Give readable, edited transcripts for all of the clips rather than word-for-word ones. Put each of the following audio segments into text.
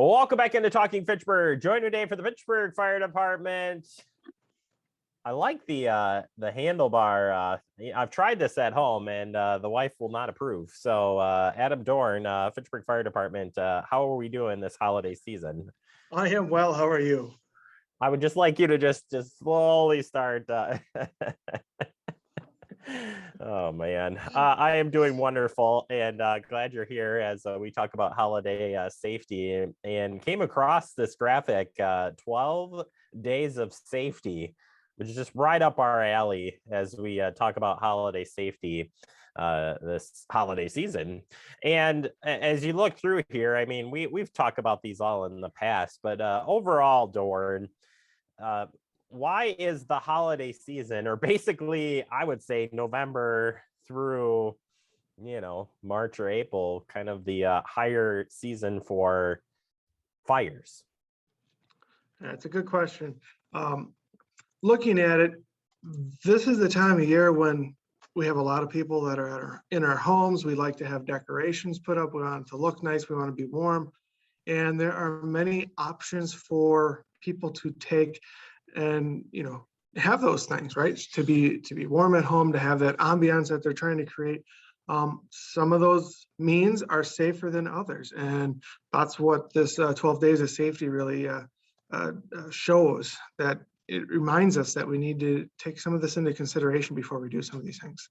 Welcome back into Talking Fitchburg. Join today for the Fitchburg Fire Department. I like the handlebar. I've tried this at home, and the wife will not approve. So, Adam Dorn, Fitchburg Fire Department, how are we doing this holiday season? I am well. How are you? I would just like you to just slowly start. Oh man, I am doing wonderful, and glad you're here as we talk about holiday safety, and came across this graphic, 12 days of safety, which is just right up our alley as we talk about holiday safety this holiday season. And as you look through here, I mean, we've talked about these all in the past, but overall, Dorn, why is the holiday season, or basically I would say November through March or April, kind of the higher season for fires? That's a good question. Looking at it, this is the time of year when we have a lot of people that are in our homes. We like to have decorations put up. We want it to look nice. We want to be warm. And there are many options for people to take and have those things, right? To be warm at home, to have that ambiance that they're trying to create. Some of those means are safer than others, and that's what this 12 days of safety really shows. That it reminds us that we need to take some of this into consideration before we do some of these things.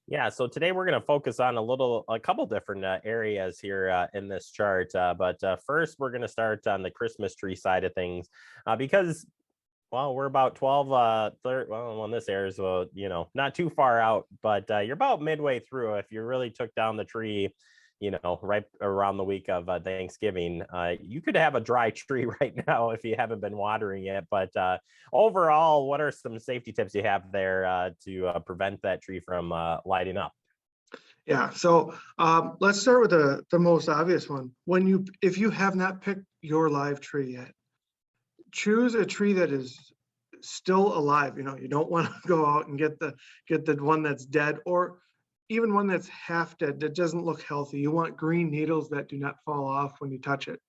Yeah, so today we're going to focus on a couple different areas here in this chart. But first, we're going to start on the Christmas tree side of things because, well, we're about 12, when this airs, not too far out, but you're about midway through. If you really took down the tree, right around the week of Thanksgiving, you could have a dry tree right now if you haven't been watering it. But overall, what are some safety tips you have there to prevent that tree from lighting up? Yeah, so let's start with the most obvious one. If you have not picked your live tree yet, choose a tree that is still alive. You don't want to go out and get the one that's dead, or even one that's half dead that doesn't look healthy. You want green needles that do not fall off when you touch it.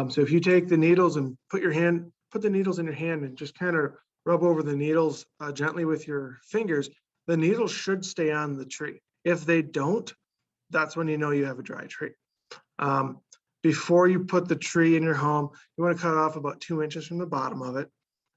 So if you take the needles and put the needles in your hand and just kind of rub over the needles gently with your fingers, the needles should stay on the tree. If they don't, that's when you know you have a dry tree. Before you put the tree in your home, you want to cut off about 2 inches from the bottom of it.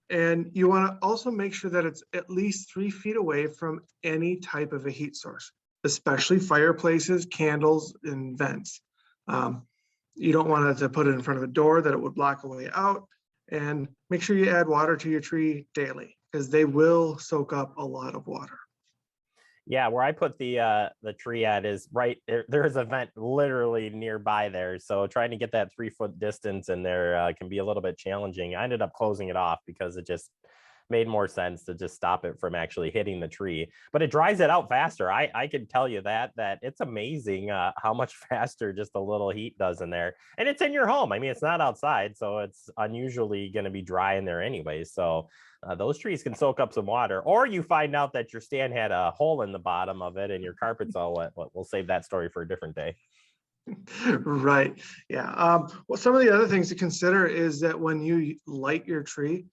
And you want to also make sure that it's at least 3 feet away from any type of a heat source, especially fireplaces, candles, and vents. You don't want to put it in front of a door that it would block a way out. And make sure you add water to your tree daily, because they will soak up a lot of water. Yeah, where I put the tree at is right there is a vent literally nearby there. So trying to get that 3-foot distance in there can be a little bit challenging. I ended up closing it off because it just made more sense to just stop it from actually hitting the tree. But it dries it out faster. I can tell you that it's amazing how much faster just a little heat does in there. And it's in your home. I mean, it's not outside, so it's unusually going to be dry in there anyway. So those trees can soak up some water, or you find out that your stand had a hole in the bottom of it and your carpet's all wet. We'll save that story for a different day. Right. Yeah. Well, some of the other things to consider is that when you light your tree,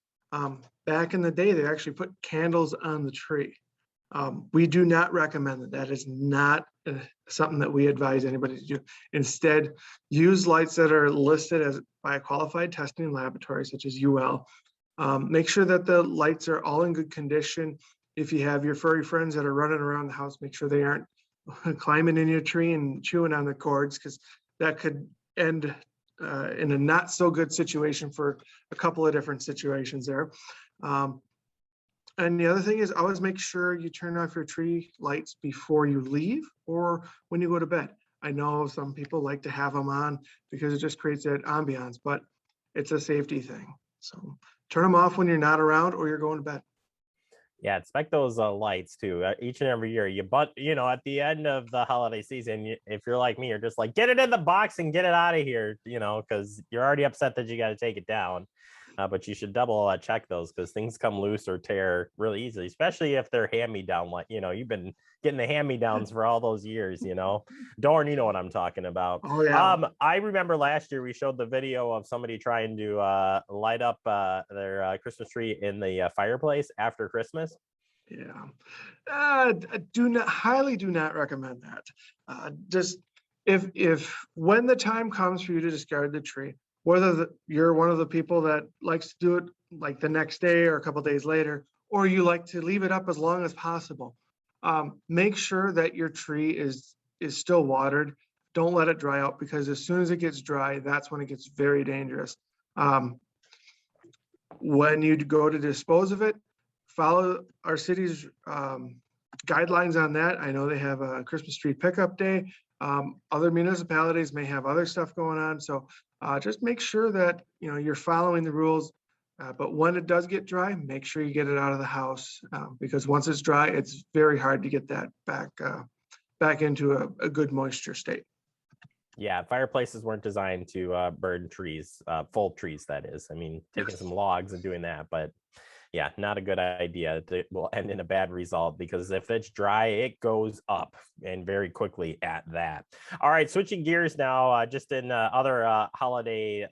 back in the day, they actually put candles on the tree. We do not recommend that. That is not something that we advise anybody to do. Instead, use lights that are listed as by a qualified testing laboratory, such as UL. Make sure that the lights are all in good condition. If you have your furry friends that are running around the house, make sure they aren't climbing in your tree and chewing on the cords, because that could end in a not so good situation for a couple of different situations there. And the other thing is, always make sure you turn off your tree lights before you leave or when you go to bed. I know some people like to have them on because it just creates that ambiance, but it's a safety thing. So turn them off when you're not around or you're going to bed. Yeah, expect those lights too. Each and every year, at the end of the holiday season, if you're like me, you're just like, get it in the box and get it out of here, because you're already upset that you got to take it down. But you should double check those because things come loose or tear really easily, especially if they're hand-me-down. Like, you've been getting the hand-me-downs for all those years, Dorn, you know what I'm talking about. Oh yeah. I remember last year we showed the video of somebody trying to light up their Christmas tree in the fireplace after Christmas. Yeah. Highly do not recommend that. Just if when the time comes for you to discard the tree, whether you're one of the people that likes to do it like the next day or a couple days later, or you like to leave it up as long as possible, make sure that your tree is still watered. Don't let it dry out, because as soon as it gets dry, that's when it gets very dangerous. When you go to dispose of it, follow our city's guidelines on that. I know they have a Christmas tree pickup day. Other municipalities may have other stuff going on. So just make sure that you're following the rules. But when it does get dry, make sure you get it out of the house, because once it's dry, it's very hard to get that back into a good moisture state. Yeah, fireplaces weren't designed to burn trees, full trees, that is. I mean, taking some logs and doing that, but yeah, not a good idea. It will end in a bad result, because if it's dry, it goes up, and very quickly at that. All right, switching gears now, just in other holiday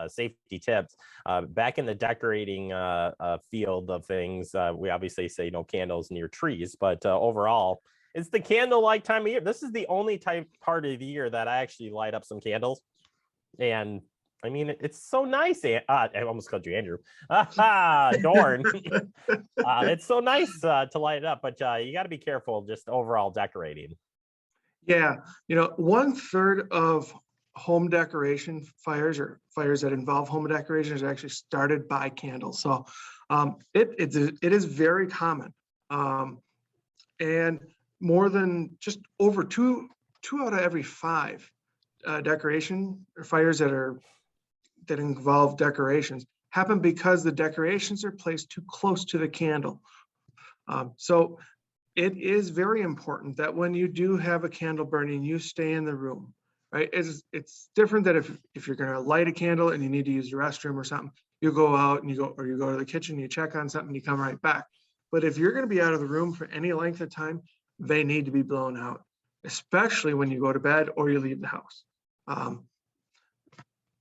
safety tips. Back in the decorating field of things, we obviously say no candles near trees, but overall, it's the candlelight time of year. This is the only part of the year that I actually light up some candles. And I mean, it's so nice. I almost called you Andrew. Dorn. It's so nice to light it up, but you got to be careful just overall decorating. Yeah, 1/3 of home decoration fires, or fires that involve home decoration, is actually started by candles. So it is very common. And more than just over two out of every 5 decoration or fires that involve decorations happen because the decorations are placed too close to the candle. So it is very important that when you do have a candle burning, you stay in the room, right? It's different that if you're going to light a candle and you need to use the restroom or something, you go out and you go to the kitchen, you check on something, you come right back. But if you're going to be out of the room for any length of time, they need to be blown out, especially when you go to bed or you leave the house.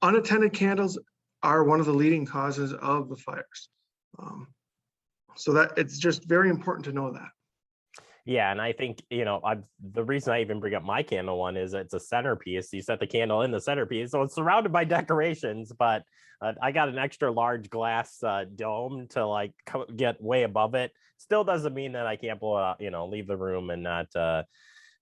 Unattended candles are one of the leading causes of the fires. So that it's just very important to know that. Yeah, and I think, the reason I even bring up my candle one is it's a centerpiece. You set the candle in the centerpiece, so it's surrounded by decorations, but I got an extra large glass dome to get way above it. Still doesn't mean that I can't blow it out, leave the room and not,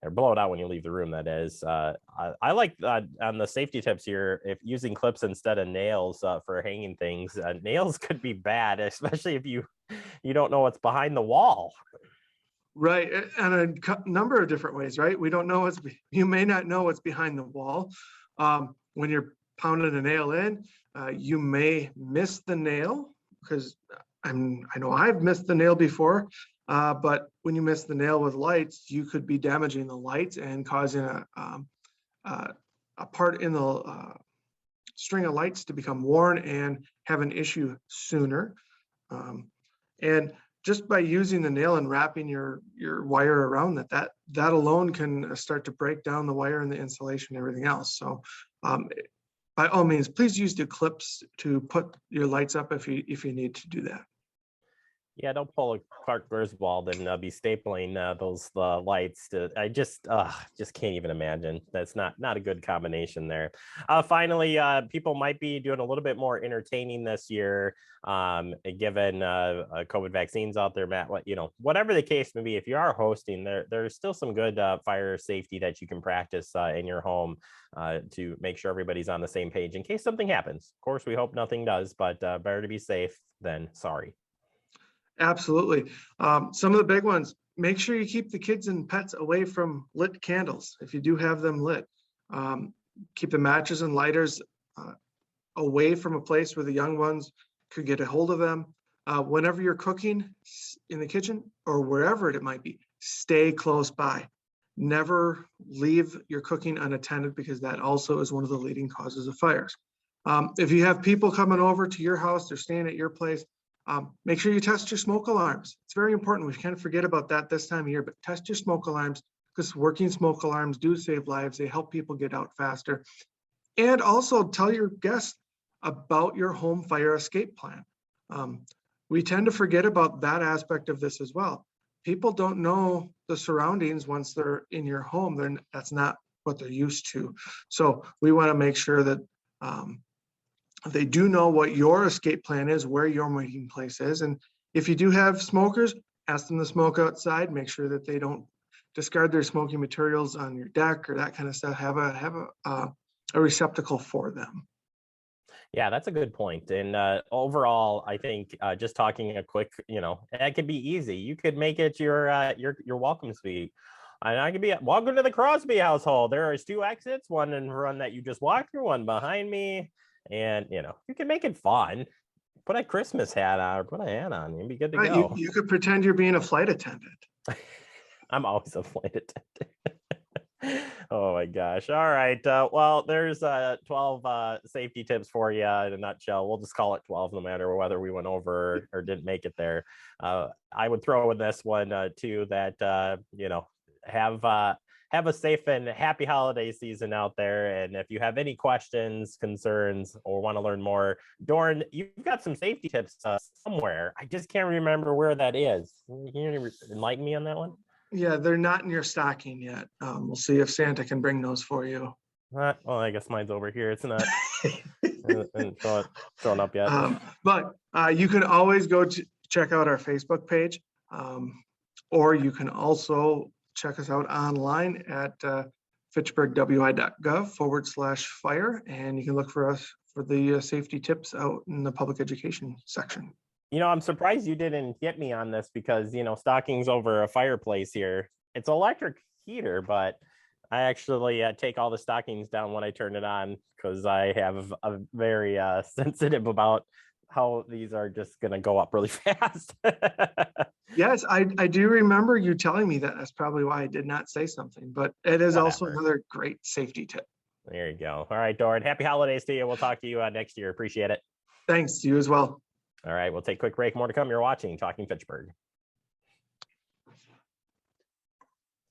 or blow it out when you leave the room, that is. I like on the safety tips here, if using clips instead of nails for hanging things. Nails could be bad, especially if you don't know what's behind the wall. Right, and a number of different ways, right? We don't know you may not know what's behind the wall. When you're pounding a nail in, you may miss the nail, because I know I've missed the nail before, but when you miss the nail with lights, you could be damaging the lights and causing a part in the string of lights to become worn and have an issue sooner. And just by using the nail and wrapping your wire around that alone can start to break down the wire and the insulation and everything else. So by all means, please use the clips to put your lights up if you need to do that. Yeah, don't pull a Clark Griswold and be stapling those lights I just can't even imagine. That's not a good combination there. Finally, people might be doing a little bit more entertaining this year, given COVID vaccines out there, Matt. Whatever the case may be, if you are hosting, there's still some good fire safety that you can practice in your home to make sure everybody's on the same page in case something happens. Of course, we hope nothing does, but better to be safe than sorry. Absolutely. Some of the big ones, make sure you keep the kids and pets away from lit candles if you do have them lit. Keep the matches and lighters away from a place where the young ones could get a hold of them. Whenever you're cooking in the kitchen or wherever it might be, stay close by. Never leave your cooking unattended, because that also is one of the leading causes of fires. If you have people coming over to your house, they're staying at your place, make sure you test your smoke alarms. It's very important. We kind of forget about that this time of year, but test your smoke alarms, because working smoke alarms do save lives. They help people get out faster. And also tell your guests about your home fire escape plan. We tend to forget about that aspect of this as well. People don't know the surroundings once they're in your home. That's not what they're used to. So we want to make sure that they do know what your escape plan is, where your meeting place is. And if you do have smokers, ask them to smoke outside. Make sure that they don't discard their smoking materials on your deck or that kind of stuff. Have a receptacle for them. Yeah, that's a good point. And overall, I think just talking a quick, it could be easy. You could make it your welcome suite. And I could be welcome to the Crosby household. There is 2 exits, one in front that you just walked through, one behind me. And you can make it fun. Put a Christmas hat on or put a hat on. You'd be good to go. You could pretend you're being a flight attendant. I'm always a flight attendant. Oh my gosh. All right. Well, there's 12 safety tips for you in a nutshell. We'll just call it 12 no matter whether we went over or didn't make it there. I would throw in this one too, that have a safe and happy holiday season out there. And if you have any questions, concerns, or want to learn more, Doran, you've got some safety tips somewhere. I just can't remember where that is. Can you enlighten me on that one? Yeah, they're not in your stocking yet. We'll see if Santa can bring those for you. Well, I guess mine's over here. It's not showing up yet. But you can always go to check out our Facebook page, or you can also check us out online at fitchburgwi.gov/fire, and you can look for us for the safety tips out in the public education section. I'm surprised you didn't get me on this because, stockings over a fireplace here. It's electric heater, but I actually take all the stockings down when I turn it on because I have a very sensitive about how these are just going to go up really fast. Yes, I do remember you telling me that. That's probably why I did not say something, but it is also another great safety tip. There you go. All right, Doran, happy holidays to you. We'll talk to you next year. Appreciate it. Thanks, you as well. All right, we'll take a quick break. More to come. You're watching Talking Fitchburg.